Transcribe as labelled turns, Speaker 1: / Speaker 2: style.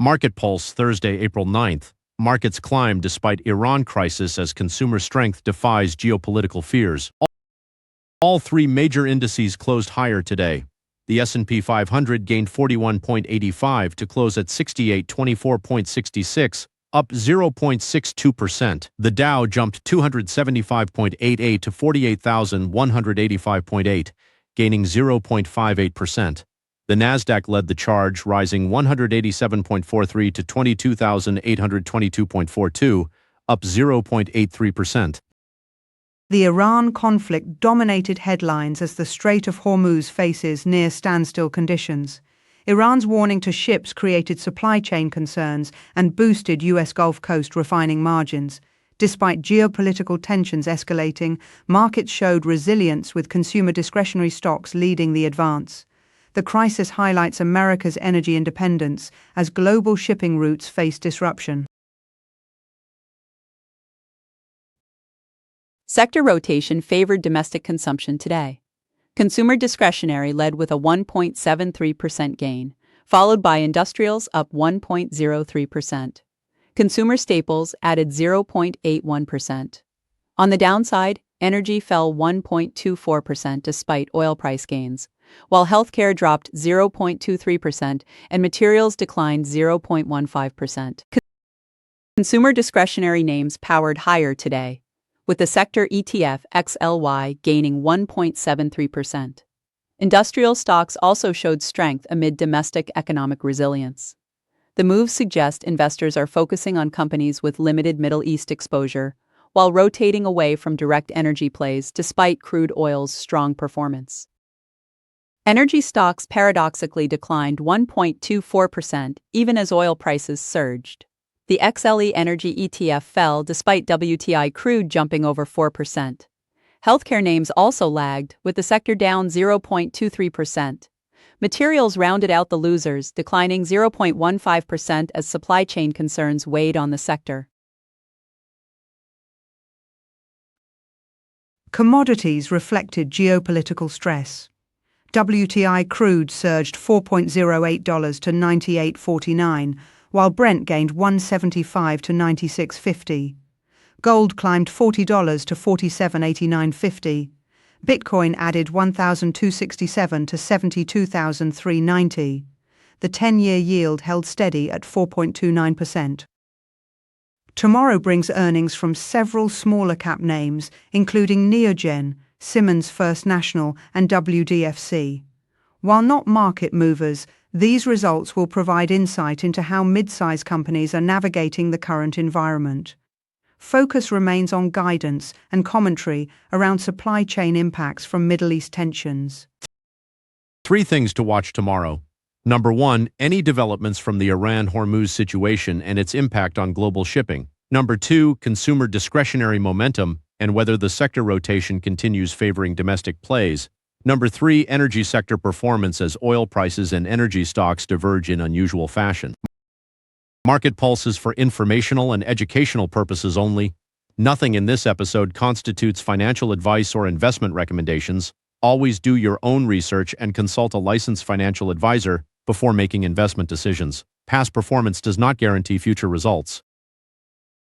Speaker 1: MarketPulse, Thursday, April 9th. Markets climb despite Iran crisis as consumer strength defies geopolitical fears. All three major indices closed higher today. The S&P 500 gained 41.85 to close at 6824.66, up 0.62%. The Dow jumped 275.88 to 48,185.8, gaining 0.58%. The Nasdaq led the charge, rising 187.43 to 22,822.42, up 0.83%.
Speaker 2: The Iran conflict dominated headlines as the Strait of Hormuz faces near standstill conditions. Iran's warning to ships created supply chain concerns and boosted U.S. Gulf Coast refining margins. Despite geopolitical tensions escalating, markets showed resilience with consumer discretionary stocks leading the advance. The crisis highlights America's energy independence as global shipping routes face disruption.
Speaker 3: Sector rotation favored domestic consumption today. Consumer discretionary led with a 1.73% gain, followed by industrials up 1.03%. Consumer staples added 0.81%. On the downside, energy fell 1.24% despite oil price gains, while healthcare dropped 0.23% and materials declined 0.15%. Consumer discretionary names powered higher today, with the sector ETF XLY gaining 1.73%. Industrial stocks also showed strength amid domestic economic resilience. The moves suggest investors are focusing on companies with limited Middle East exposure, while rotating away from direct energy plays despite crude oil's strong performance. Energy stocks paradoxically declined 1.24% even as oil prices surged. The XLE Energy ETF fell despite WTI crude jumping over 4%. Healthcare names also lagged, with the sector down 0.23%. Materials rounded out the losers, declining 0.15% as supply chain concerns weighed on the sector.
Speaker 2: Commodities reflected geopolitical stress. WTI crude surged $4.08 to $98.49, while Brent gained $1.75 to $96.50. Gold climbed $40 to $47.89.50. Bitcoin added $1,267 to $72,390. The 10-year yield held steady at 4.29%. Tomorrow brings earnings from several smaller cap names, including Neogen, Simmons First National, and WDFC. While not market movers, these results will provide insight into how mid-size companies are navigating the current environment. Focus remains on guidance and commentary around supply chain impacts from Middle East tensions.
Speaker 1: 3 things to watch tomorrow. Number 1, any developments from the Iran-Hormuz situation and its impact on global shipping. Number 2, consumer discretionary momentum and whether the sector rotation continues favoring domestic plays. Number 3, energy sector performance as oil prices and energy stocks diverge in unusual fashion. Market Pulse is for informational and educational purposes only. Nothing in this episode constitutes financial advice or investment recommendations. Always do your own research and consult a licensed financial advisor before making investment decisions. Past performance does not guarantee future results.